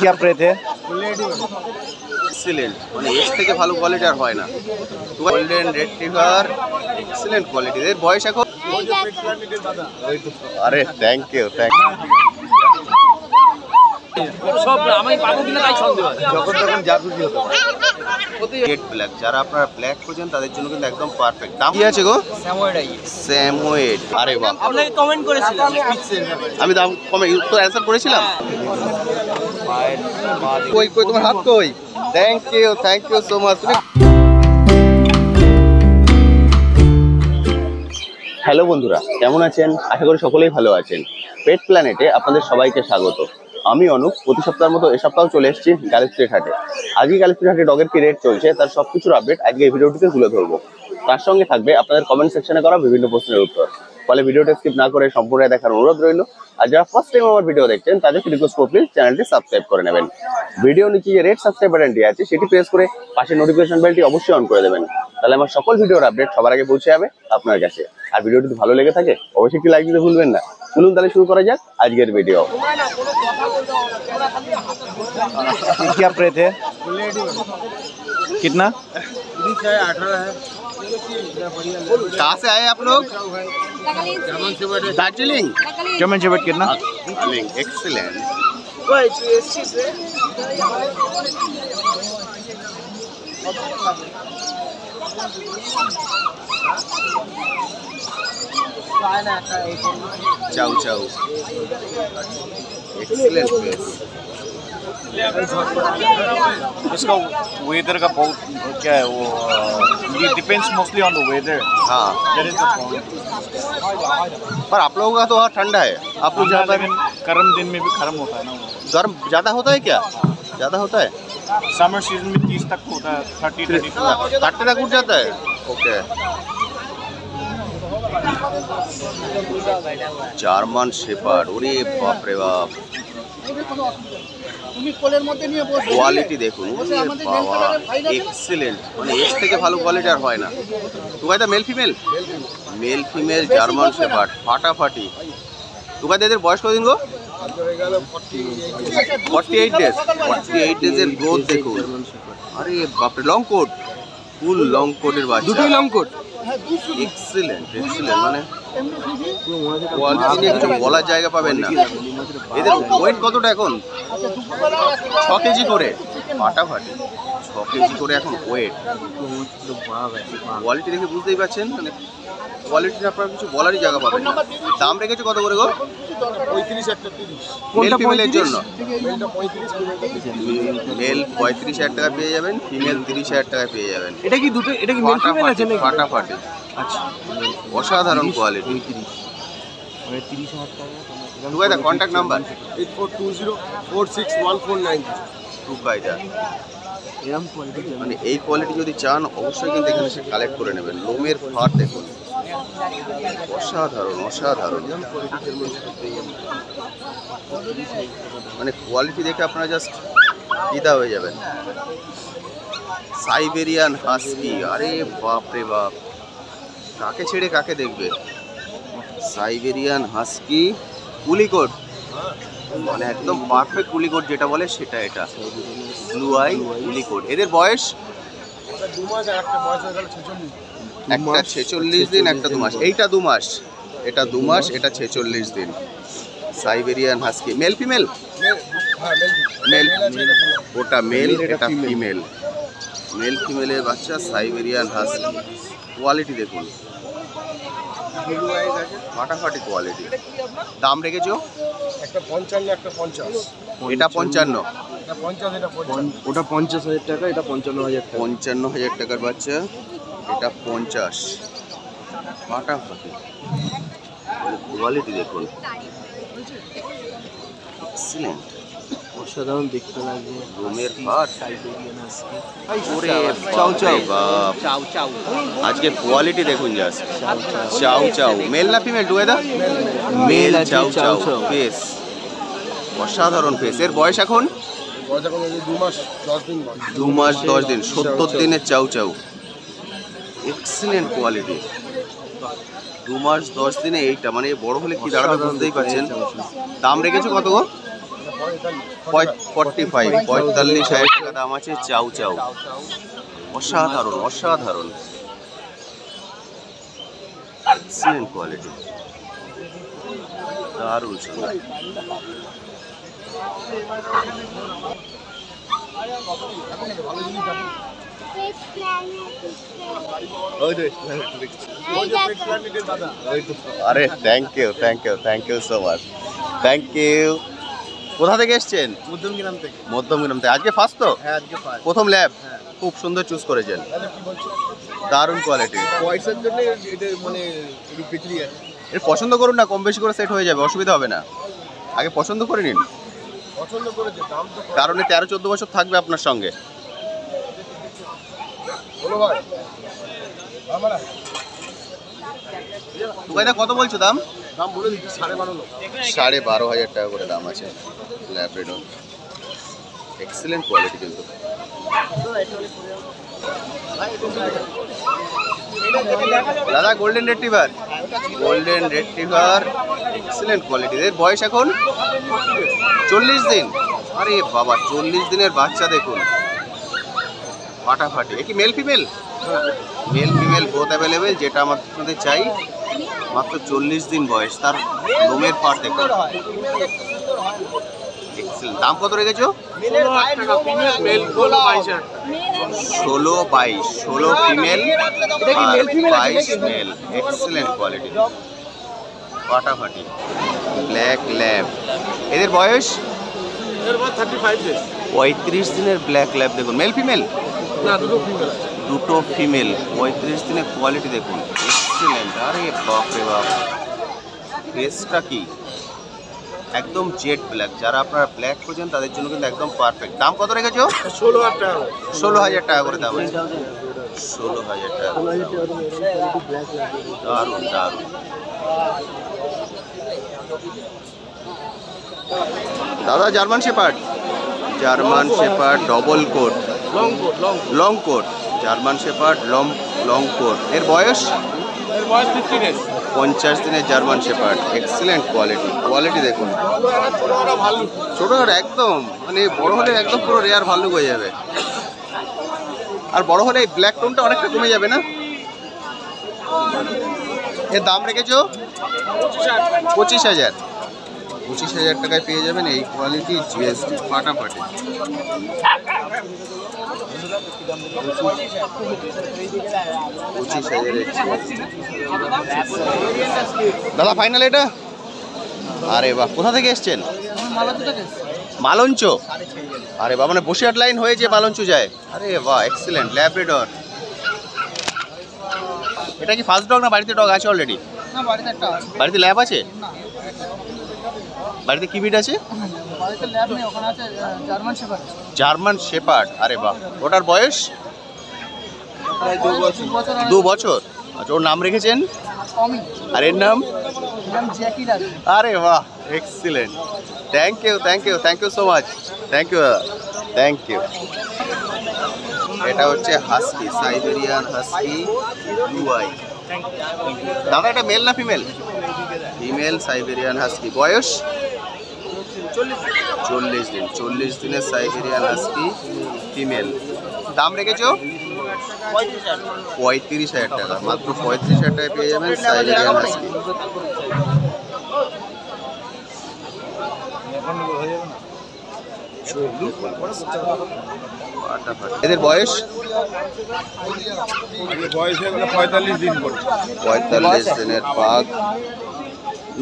क्या प्रेत है? এক্সিলেন্ট, মানে এর থেকে ভালো কোয়ালিটি আর হয় না। Golden retriever excellent quality. এর বয়স এখন? আরে থ্যাংক ইউ সব আমি পাবো কিনা তাই সন্দেহ আছে। যখন তখন যা খুশি হতে পারে। জেড ব্ল্যাক, যারা আপনারা ব্ল্যাক খোঁজেন তাদের জন্য কিন্তু একদম পারফেক্ট। দাম কি আছে গো? স্যামোয়েড। আরে বাহ, আপনাকে কমেন্ট করেছিলাম আমি দাম কমে উত্তর অ্যানসার করেছিলাম। কই কই তোমার হাত কই? Thank you so much. Hello বন্ধুরা, কেমন আছেন? আশা করি সকলেই ভালো আছেন। পেট প্ল্যানেটে আপনাদের সবাইকে স্বাগত। আমি অনুপ। প্রতি সপ্তাহের মতো এ সপ্তাহ চলে এসেছি গার্লস স্ট্রিট হাটে। আজকে গার্লস স্ট্রিট হাটে ডগের কি রেট চলছে তার সবকিছুর আপডেট আজকে এই ভিডিওটিতে তুলে ধরবো। তার সঙ্গে থাকবে আপনাদের কমেন্ট সেকশনে করা বিভিন্ন প্রশ্নের উত্তর। ফলে ভিডিওটা স্কিপ না করে সম্পূর্ণ দেখার অনুরোধ রইল। আর যারা ফার্স্ট টাইম আমার ভিডিও দেখছেন তাদেরকে রিকোয়েস্ট করব প্লিজ চ্যানেলটি সাবস্ক্রাইব করে নেবেন। ভিডিও নিচে যে রেড সাবস্ক্রাইব বাটনটি আছে সেটি প্রেস করে পাশে নোটিফিকেশন বেলটি অবশ্যই অন করে দেবেন। তাহলে আমার সকল ভিডিওর আপডেট সবার আগে পৌঁছে যাবে আপনার কাছে। আর ভিডিওটি যদি ভালো লেগে থাকে অবশ্যই একটি লাইক দিতে ভুলবেন না। চলুন তাহলে শুরু করা যাক আজকের ভিডিও। क्या प्रेत है? कितना? 18 है। कहाँ से आए आप लोग? दार्जिलिंग। जर्मन शेफर्ड कितना? एक्सीलेंट। Chow excellent face. इसका वेदर का बहुत क्या है वो ये depends mostly on the weather. हाँ, दैट इज द प्रॉब्लम। पर आप लोगों का तो वहाँ ठंडा है। आप लोग जहाँ पर गर्म दिन में भी गर्म होता है ना वो। गर्म ज़्यादा होता है क्या? ज़्यादा होता है? समर सीजन में 30 तक होता है, 30-32 काटने तक उठ जाता है। ओके। জার্মান শেপার্ড, ওরে বাপ রে বাপ, কোয়ালিটি দেখুন, বাবা এক্সিলেন্ট, মানে এর থেকে ভালো কোয়ালিটি আর হয় না। টুকাইদা মেল ফিমেল জার্মান শেপার্ড ফাটাফাটি। টুকাইদা এদের বয়স কতদিন গো? 48 ডেজ। 48 ডেজের গ্রোথ দেখুন। আরে বাপরে, লং কোট, ফুল লং কোটের বাচ্চা। দুটোই লং কোট। এক্সিলেন্ট, মানে কোয়ালিটি নিয়ে কিছু বলার জায়গা পাবেন না। এদের ওয়েট কতটা এখন? 6 কেজি করে, ফাটাফাটি 6 কেজি করে এখন ওয়েট। কোয়ালিটি দেখে বুঝতেই পারছেন, মানে কোয়ালিটি আপনার কিছু বলারই জায়গা পাবেন না। দাম রেখেছে কত করে গো? 35 ফিমেলের জন্য। মেল 35,000 টাকা পেয়ে যাবেন, ফিমেল 30,000 টাকা পেয়ে যাবেন। এটা কি দুটো, এটা কি মেল ফিমেল আছে নাকি? ফাটাফাটি, আচ্ছা, অসাধারণ কোয়ালিটি। 30,000 টাকা। টুকাইদা কন্ট্যাক্ট নাম্বার 8420461490। টুকাইদা। এরকম কোয়ালিটি, মানে এই কোয়ালিটি যদি চান অবশ্যই কিন্তু এখানে এসে কালেক্ট করে নেবেন। লোমের ফার দেখুন, অসাধারণ। মানে কোয়ালিটি দেখে আপনারা জাস্ট ফিদা হয়ে যাবেন। সাইবেরিয়ান হাস্কি, আরে বাপ রে বাপ, কাকে ছেড়ে কাকে দেখবে। সাইবেরিয়ান হাস্কি কুলিকোট, মানে একদম পারফেক্ট কুলিকোট যেটা বলে সেটা এটা। ব্লু আই কুলিকোট। এদের বয়স? একটা 46 দিন, একটা 2 মাস। এইটা 2 মাস, এটা 2 মাস, এটা 46 দিন। Siberian husky male female? Male, ওটা মেল, এটা ফিমেল। মেল ফিমেলের বাচ্চা সাইবেরিয়ান হাস্কি। কোয়ালিটি দেখুন, ফাটাফাটি কোয়ালিটি। দাম রেখেছো? একটা 55, একটা 50। এটা 55, এটা 50, এটা 50। ওটা 50,000 টাকা, এটা 55,000 টাকা। 55,000 টাকার বাচ্চা, এটা 50। ফাটাফাটি কোয়ালিটি দেখুন, এক্সিলেন্ট, অসাধারণ দেখতে লাগবে। রুমের ফাট, সাইবেরিয়ান হাস্কি। ওরে বাপ, আজকে কোয়ালিটি দেখুন জাস্ট। চাউ মেল না female? Together male. Chow face, অসাধারণ ফেস। এর বয়স এখন? 2 মাস 10 দিন। 2 মাস 10 দিন, 70 দিনের চাউ। Excellent quality. 2 মাস 10 দিনে এইটা, মানে বড় হলে কি দাঁড়াবে বুঝতেই পারছেন। দাম রেখেছো কত গো? 45,000 টাকা দাম আছে চাউ চাউ। অসাধারণ অসাধারণ, এক্সিলেন্ট কোয়ালিটি, দারুণ সুন্দর। আরে thank you thank you thank you so much, thank you. কোথা থেকে এসছেন? মধ্যমগ্রাম থেকে। মধ্যমগ্রাম থেকে। আজকে ফার্স্ট তো? হ্যাঁ আজকে পাঁচ। প্রথম ল্যাব, খুব সুন্দর চুজ করেছেন, দারুণ কোয়ালিটি। পয়সার জন্য এটা মানে একটু বিক্রি আছে। এর পছন্দ করুন না, কম বেশি করে সেট হয়ে যাবে, অসুবিধা হবে না। আগে পছন্দ করে নিন, পছন্দ করেছে দাম তো কারণ 13-14 বছর থাকবে আপনার সঙ্গে। বলো ভাই আমরা টুকাইদা কত বলছো দাম? দাম বলে দিচ্ছি 12.5 লক্ষ। 12,500 টাকা করে দাম আছে ল্যাব্রাডর, এক্সিলেন্ট কোয়ালিটি কিন্তু। দাদা golden retriever, golden retriever excellent quality. এর বয়স এখন 40 দিন। আরে বাবা, 40 দিনের বাচ্চা দেখুন, ফাটাফাটি। এ কি mail female? Male female both available, যেটা আমাদের চাই। মাত্র 40 দিন বয়স, তার লোমের পার দেখুন, এক্সিলেন্ট। দাম কত রেখেছো? 16,000 male 22,000। 16 female, 22 male, excellent quality, ফাটাফাটি। ব্ল্যাক ল্যাব, এদের বয়স এর পর 35 ডেজ। 35 দিনের ব্ল্যাক ল্যাব দেখুন। Male female? না, দুটো ফিমেল আছে। দুটো ফিমেল, 35 দিনের কোয়ালিটি দেখুন, এক্সিলেন্ট। আরে বাপ রে বাপ, ফেসটা কি একদম জেড ব্ল্যাক। যারা আপনারা ব্ল্যাক খোঁজেন তাদের জন্য কিন্তু একদম পারফেক্ট। দাম কত রেখেছো? 16,000 টাকা। 16,000 টাকা করে দাম আছে। 16,000 টাকা, দারুণ দারুণ। দাদা German shepherd, German shepherd double coat, long coat, long coat, German shepherd long coat. এর বয়স? এর বয়স 50 ডেজ। 50 দিনের German shepherd, excellent quality. Quality দেখুন, ছোটখাটো একদম, মানে বড় হলে একদম পুরো রেয়ার ভাল্লুক হয়ে যাবে। আর বড় হলে এই ব্ল্যাক টোনটা অনেকটা কমে যাবে না? এর দাম রেখেছো 25,000। 25,000 টাকায় পেয়ে যাবেন এই কোয়ালিটি জিএসটি, ফাটাফাটি। দাদা ফাইনাল এটা? আরে বাহ, কোথা থেকে এসছেন? মালঞ্চ। আরে বাহ, মানে বসিরহাট লাইন হয়ে যে মালঞ্চ যায়। আরে বাহ, এক্সিলেন্ট ল্যাব্রাডর। এটা কি ফার্স্ট ডগ না বাড়িতে ডগ আছে অলরেডি? না, বাড়িতে একটা আছে। বাড়িতে ল্যাব আছে? বাড়িতে কি বিট আছে? বাড়িতে ল্যাব নেই, ওখানে আছে জার্মান শেপার্ড। German shepherd. আরে বাহ, ওটার বয়স? প্রায় 2 বছর। 2 বছর। আচ্ছা, ওর নাম রেখেছেন? টমি। আর এর নাম? নাম জ্যাকি রাখবে। আরে বাহ, excellent. Thank you thank you thank you so much, thank you thank you. এটা হচ্ছে হাস্কি, সাইবেরিয়ান হাস্কি ইউআই। দাদা এটা মেল না ফিমেল? Female Siberian husky. বয়স? 40 দিন। 40 দিনের সাইবেরিয়ান হাস্কি ফিমেল। দাম রেখেছো? 35,000 টাকা। মাত্র 35,000 টাকায় পেয়ে যাবেন সাইবেরিয়ান হাস্কি। এদের বয়স? বয়স হয়ে গেলে 45 দিন করে। 45 দিনের পাক।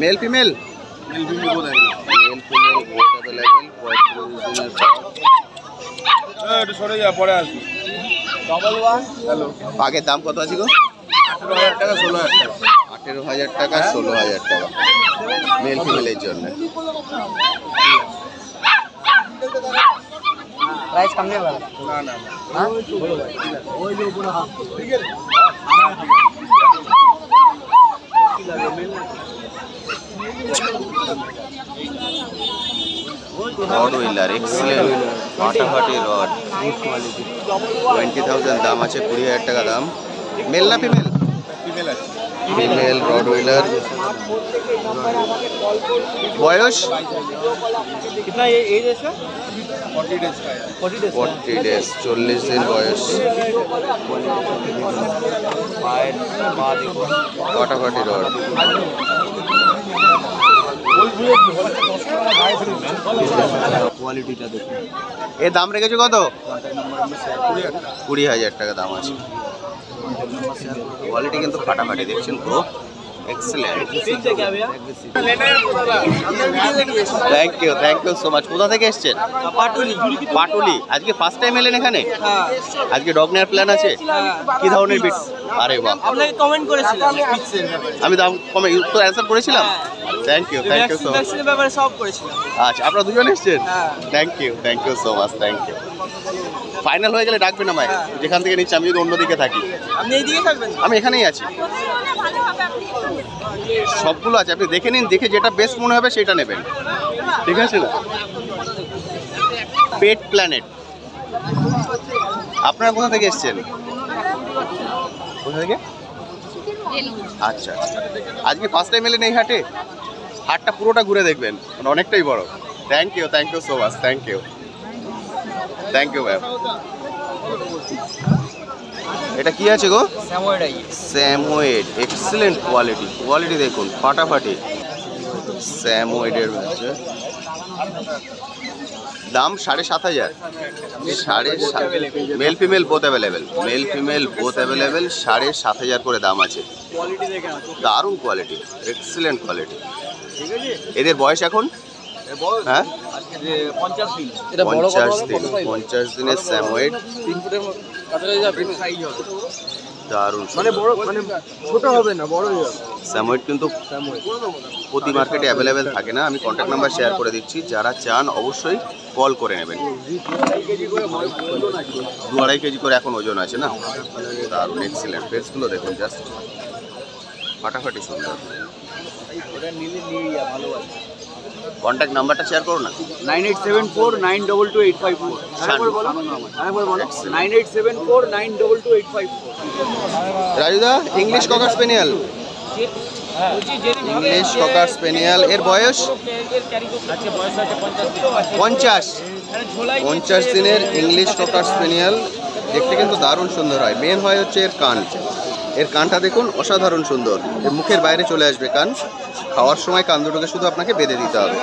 Mail female? মেল ফিমেল বোধহয়। Male female both available. 45 দিনের পাক। একটু সরে যা, পরে আসবি। হ্যালো। পাকের দাম কত আছে গো? 18,000 টাকা 16,000 টাকা। 18,000 টাকা 16,000 টাকা মেল ফিমেলের জন্য। প্রাইস কম নেই বাবা। না না হ্যাঁ, ওই যে উপরে হাফ। ঠিক আছে। রড হুইলার, এক্সিলেন্ট, ফাটাফাটি রড, 20,000 দাম আছে, 20,000 টাকা দাম। মেল না ফিমেল? ফিমেল আছে। ফিমেল রডওয়েলার। বয়স 40 ডেজ, 40 দিন বয়স। ফাটাফাটি রড। কোয়ালিটিটা দেখুন। এর দাম রেখেছো কত? 20,000 টাকা দাম আছে। কোয়ালিটি কিন্তু ফাটাফাটি, দেখছেন তো, excellent. Thank you so much. কোথা থেকে এসেছেন? পাটুলি। আজকে ফার্স্ট টাইম এলেন এখানে? আজকে ডগ নেওয়ার প্ল্যান আছে? কি ধরনের বিট? আরে বাহ, আপনাকে কমেন্ট করেছিলাম আমি দাম কমে তো অ্যান্সার করেছিলাম। Thank you so much. ব্যাপারে সব করেছিলাম। আচ্ছা, আপনারা দুজন এসেছেন? Thank you so much, thank you. Final হয়ে গেলে ডাকবেন আমায়, যেখান থেকে নিচ্ছি। আমি যদি অন্যদিকে থাকি। আপনি এইদিকে থাকবেন? আমি এখানেই আছি। সবগুলো আছে, আপনি দেখে নিন, দেখে যেটা বেস্ট মনে হবে সেটা নেবেন, ঠিক আছে না? Pet planet. আপনারা কোথা থেকে এসেছেন? কোথা থেকে? আচ্ছা, আজকে ফার্স্ট টাইম এলেন এই হাটে? হাটটা পুরোটা ঘুরে দেখবেন, অনেকটাই বড়। Thank you so much, thank you ma'am. এটা কি আছে গো? স্যামোয়েড। এক্সেলেন্ট কোয়ালিটি দেখুন, ফাটাফাটি। স্যামোয়েডের হচ্ছে দাম 7,500। 7,500। Male female both available. 7,500 করে দাম আছে। দারুণ কোয়ালিটি, এক্সেলেন্ট কোয়ালিটি। এদের বয়স এখন? হ্যাঁ, 50 দিন। 50 দিনের স্যামোয়েড। দারুণ, মানে বড়, মানে ছোট হবে না, বড়ই হবে। স্যামোয়েড কিন্তু প্রতি মার্কেটে অ্যাভেলেবেল থাকে না। আমি কন্ট্যাক্ট নাম্বার শেয়ার করে দিচ্ছি, যারা চান অবশ্যই কল করে নেবেন। 2-2.5 কেজি করে এখন ওজন আছে না? দারুণ, এক্সেলেন্ট। ফেসগুলো দেখুন, জাস্ট ফাটাফাটি সুন্দর। কন্ট্যাক্ট নাম্বারটা শেয়ার করো না। 9874922854। আরেকবার বলো। 9874922854। রাজুদা, English cocker spaniel. English cocker spaniel. এর বয়স 50 দিনের ইংলিশ ককার স্পেনিয়াল। দেখতে কিন্তু দারুণ সুন্দর হয়। মেন হয় হচ্ছে এর কান। এর কানটা দেখুন, অসাধারণ সুন্দর। এর মুখের বাইরে চলে আসবে কান। খাওয়ার সময় কান দুটোকে শুধু আপনাকে বেঁধে দিতে হবে।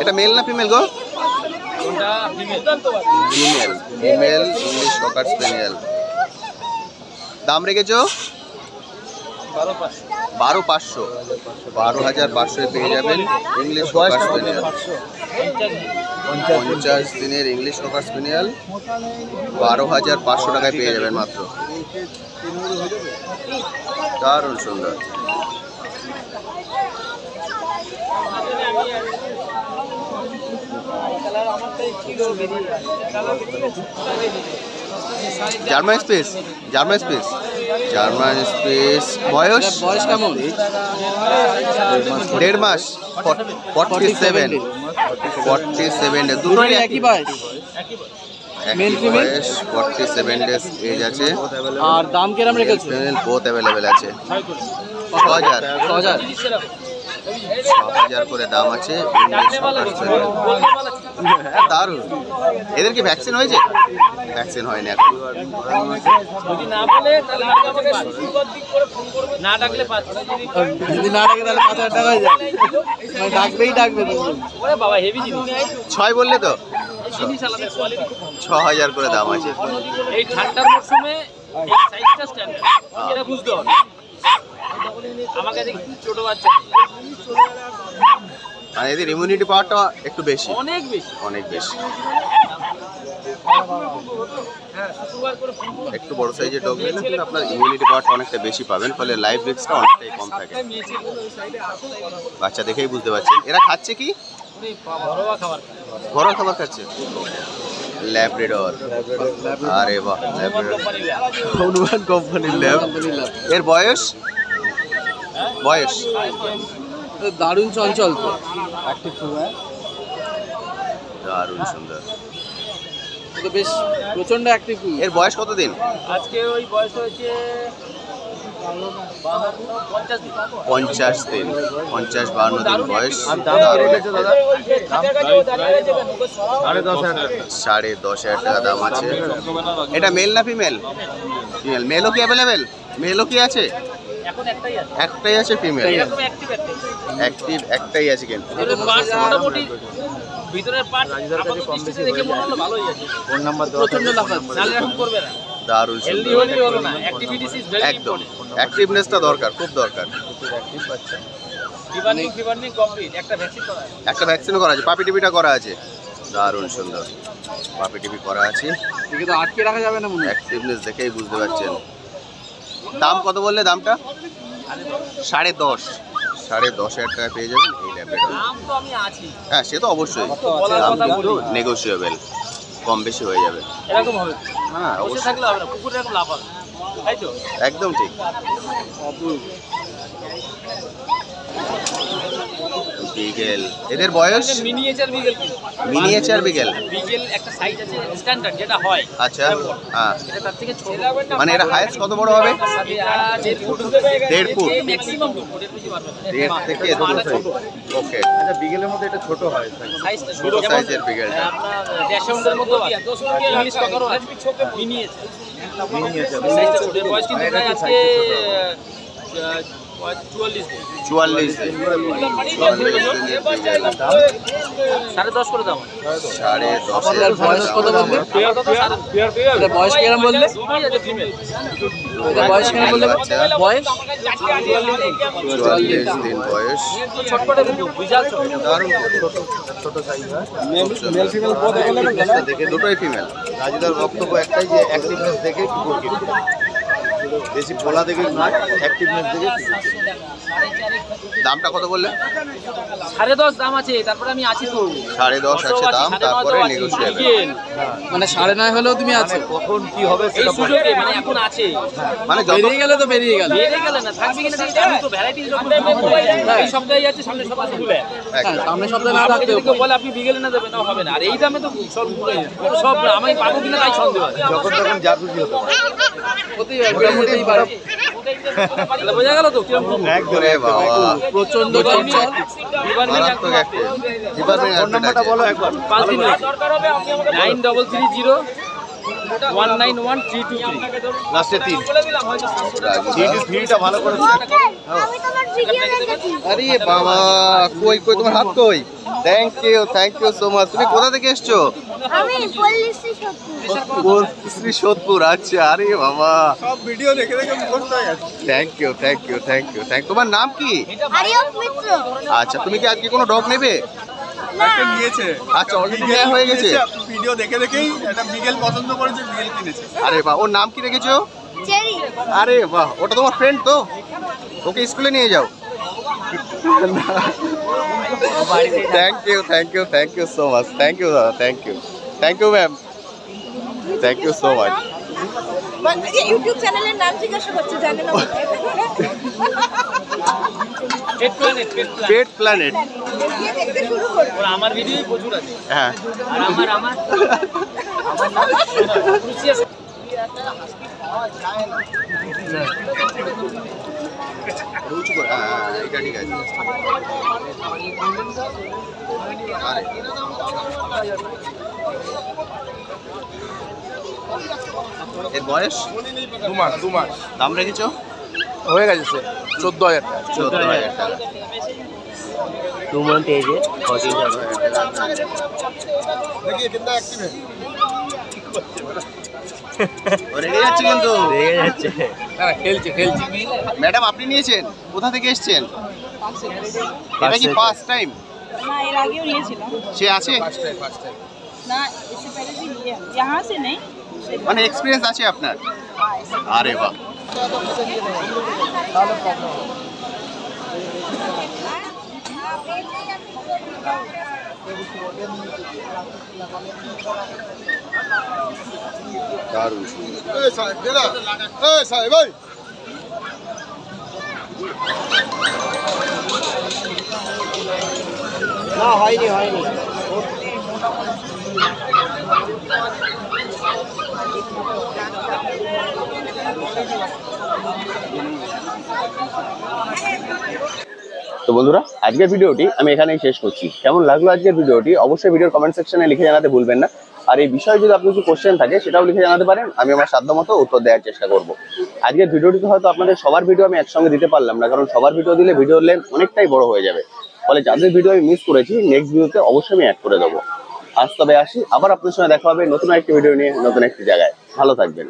এটা মেল না ফিমেল গো? Female English cocker spaniel. দাম রেখেছো 12,500। 12,500 পেয়ে যাবেন ইংলিশ ককার স্পেনিয়াল। 50 দিনের ইংলিশ ককার স্পেনিয়াল 12,500 টাকায় পেয়ে যাবেন মাত্র। দারুণ সুন্দর। German space. বয়স কেমন? 1.5 মাস। 47। দুটোই একই বয়স। Male female. 47 ডেজ এজ আছে। আর দাম কিরকম রেখেছো? ফিমেল বোথ অ্যাভেলেবেল আছে। 6,000 করে দাম আছে। দারুণ। এদের কি ভ্যাকসিন হয়েছে? ভ্যাকসিন হয়নি এখন। যদি না বলে তাহলে আমাকে সুন্দর দিক করে ফোন করবে, না ডাকলে যদি না ডাকে তাহলে 5,000 টাকা হয়ে যাবে। মানে ডাকবে ওরে বাবা, হেভি জিনিস। 6 বললে তো? জিনিস আলাদা, কোয়ালিটি 6,000 করে দাম আছে। এই ঠান্ডার মরশুমে এই সাইজটা স্ট্যান্ডার্ড, এটা বুঝতে হবে। আমার কাছে ছোট বাচ্চা, মানে এদের ইমিউনিটি পাওয়ারটা একটু বেশি, অনেক বেশি। একটু বড় সাইজের ডগ নিলে কিন্তু আপনার ইমিউনিটি পাওয়ারটা অনেকটা বেশি পাবেন, ফলে লাইফ রিস্কটা অনেকটাই কম থাকে। বাচ্চা দেখেই বুঝতে পারছেন। এরা খাচ্ছে কি? ঘরোয়া খাবার খাচ্ছে। ল্যাব্রাডর। আরে বাহ, হনুমান কোম্পানির ল্যাব। এর বয়স দারুণ চঞ্চল তো, দারুণ সুন্দর, বেশ প্রচন্ড অ্যাক্টিভ। এর বয়স কত দিন? আজকে ওই বয়স হয়েছে 50 দিন, 50-52 দিন বয়স। $10,500 টাকা দাম আছে। এটা মেল না ফিমেল? ফিমেল। মেলও কি অ্যাভেলেবেল? মেলও কি আছে? একটাই আছে ফিমেল। অ্যাক্টিভ একটাই আছে কিন্তু। ভিতরের পার্ট আপনাদের কম বেশি দেখে মনে হলো ভালোই আছে। ফোন নাম্বার প্রচন্ড লাফাত নালে এখন করবে না। দারুণ হেলদি সুন্দর। হলি হলো না, অ্যাক্টিভিটিস ইজ ভেরি একদম অ্যাক্টিভনেসটা দরকার, খুব দরকার। ফিভারনিং কমপ্লিট, একটা ভ্যাকসিন করা আছে। একটা ভ্যাকসিনও করা আছে, পাপি টিপিটা করা আছে। দারুণ সুন্দর পাপি টিপি করা আছে। একে তো আটকে রাখা যাবে না মনে হয়। অ্যাক্টিভনেস দেখেই বুঝতে পারছেন। দাম কত বললে? দামটা 10,500 টাকা পেয়ে যাবেন এই ল্যাবরেটরি। নাম তো আমি আছি, হ্যাঁ সে তো অবশ্যই, বলার কথা বলি। নেগোশিয়েবল, কম বেশি হয়ে যাবে। এরকম হবে, হ্যাঁ বসে অবশ্যই, থাকলে হবে না, কুকুর এরকম লাফাবে, তাই তো? একদম ঠিক। বিগেল, এদের বয়স? মিনিয়েচার বিগেল কিন্তু। মিনিয়েচার বিগেল। বিগেল একটা সাইজ আছে স্ট্যান্ডার্ড যেটা হয়, আচ্ছা, হ্যাঁ এটা তার থেকে ছোট। মানে এটা হাইয়েস্ট কত বড় হবে? 1.5 ফুট। 1.5 ফুট। ম্যাক্সিমাম 2 ফুট, এর বেশি পারবে না। 1.5 থেকে 2 ফুট। ওকে, আচ্ছা বিকেলের মধ্যে এটা ছোট হয়। সাইজটা ছোট সাইজের বিগেলটা। আপনার ড্যাশাউন্ডের মধ্যে ইংলিশ ককারও আছে, মিনিয়েচার। সাইজটা ছোট, এর বয়স কিন্তু প্রায় আজকে 44 দিন। 44 দিন। 10.5 করে দাও। 10.5 বয়স কত বললে? এটা বয়স কেমন বললে? এটা বয়স কেমন বললে? বয়স 44 দিন বয়স। ছটপটে বিশাল ছোট। দারুণ ছোট সাইজ হয়। মেল ফিমেল বোধ দেখে দুটোই ফিমেল। রাজুদার বক্তব্য একটাই যে অ্যাক্টিভনেস দেখে কুকুর কিনতে, বেশি ফোলা দেখে নয়, অ্যাক্টিভনেস দেখে কুকুর কিনতে। দামটা কত বললে? 10.5 দাম আছে, তারপরে আমি আছি তো। 10.5 আছে দাম, তারপরে নেগোশিয়েবল। মানে 9.5 হলেও তুমি আছো। কখন কি হবে এই সুযোগে মানে এখন আছে। মানে যত বেরিয়ে গেলে তো বেরিয়ে গেল। বেড়ে গেলে না, থাকবে কিনা দেখি, আমি তো ভ্যারাইটি যখন এই সপ্তাহে যাচ্ছে, সামনে সপ্তাহে খুলে। একদম। সামনে সপ্তাহে না আমাকে থাকতে যদি কেউ বলে আপনি বিকেলে না দেবেন, তাও হবে না। আর এই দামে তো সব সব আমি পাবো কিনা তাই সন্দেহ আছে। যখন তখন যা খুশি হতে পারে। হতেই পারে, মোটামুটি পারে। তাহলে বোঝা গেল তো কিরকম ওরে বাবা, প্রচন্ড চঞ্চল। মারাত্মক একটা ডিপার্টমেন্ট। ফোন নাম্বারটা বলো একবার। 5 দিন 9330 191323। লাস্টে 3 3টা ভালো করে আমি তোমার ভিডিও দেখেছি। আরে বাবা, কই কই তোমার হাত কই? Thank you so much. তুমি কোথা থেকে এসছো? আমি পল্লী শ্রী সোদপুর। আচ্ছা, আরে বাবা, সব ভিডিও দেখে দেখে মুখস্থ হয়ে গেছে। Thank you. তোমার নাম কি? আরিয়ক মিত্র। আচ্ছা, তুমি কি আজকে কোনো ডগ নেবে? একটা নিয়েছে। আচ্ছা, অলরেডি নেওয়া হয়ে গেছে। ভিডিও দেখে দেখেই একটা বিগেল পছন্দ করেছে, বিগেল কিনেছে। আরে বাহ, ওর নাম কি রেখেছো? চেরি। আরে বাহ, ওটা তোমার ফ্রেন্ড তো? ওকে স্কুলে নিয়ে যাও। Thank you so much. Thank you দাদা, thank you ma'am, thank you so much. YouTube চ্যানেলের নাম জিজ্ঞাসা করছে, জানে না? Pet planet. দেখতে শুরু করো। ওর আমার ভিডিওই প্রচুর আছে। হ্যাঁ, আর আমার নাম ক্রুসিয়াস। উঁচু করে, হ্যাঁ, এটা ঠিক আছে। আরে এর বয়স? 2 মাস। দাম রেখেছো? হয়ে গেছে স্যার, 14,000 টাকা। 14,000 টাকা। 2 month age है, 14,000। देखिए कितना एक्टिव है। ও রেগে যাচ্ছে কিন্তু। না খেলছে। ম্যাডাম, আপনি নিয়েছেন? কোথা থেকে এসেছেন? এটা কি ফার্স্ট টাইম? ना एयर आगे निয়েছিলাম সে আছে? না इससे पहले भी लिए यहाँ से नहीं মানে এক্সপিরিয়েন্স আছে আপনার? আরে বাহ, দারুণ সুন্দর। ए साहब देना। ए साहब भाई। না হয়নি। তো বন্ধুরা, আজকের ভিডিওটি আমি এখানেই শেষ করছি। কেমন লাগলো আজকের ভিডিওটি অবশ্যই ভিডিওর কমেন্ট সেকশনে লিখে জানাতে ভুলবেন না। আর এই বিষয়ে যদি আপনার কিছু কোশ্চেন থাকে সেটাও লিখে জানাতে পারেন, আমি আমার সাধ্যমতো উত্তর দেওয়ার চেষ্টা করব। আজকের ভিডিওটিতে হয়তো আপনাদের সবার ভিডিও আমি একসঙ্গে দিতে পারলাম না, কারণ সবার ভিডিও দিলে ভিডিওর লেন্থ অনেকটাই বড় হয়ে যাবে। ফলে যাদের ভিডিও আমি মিস করেছি নেক্সট ভিডিওতে অবশ্যই আমি অ্যাড করে দেবো। আজ তবে আসি, আবার আপনার সঙ্গে দেখা হবে নতুন একটি ভিডিও নিয়ে নতুন একটি জায়গায়। ভালো থাকবেন।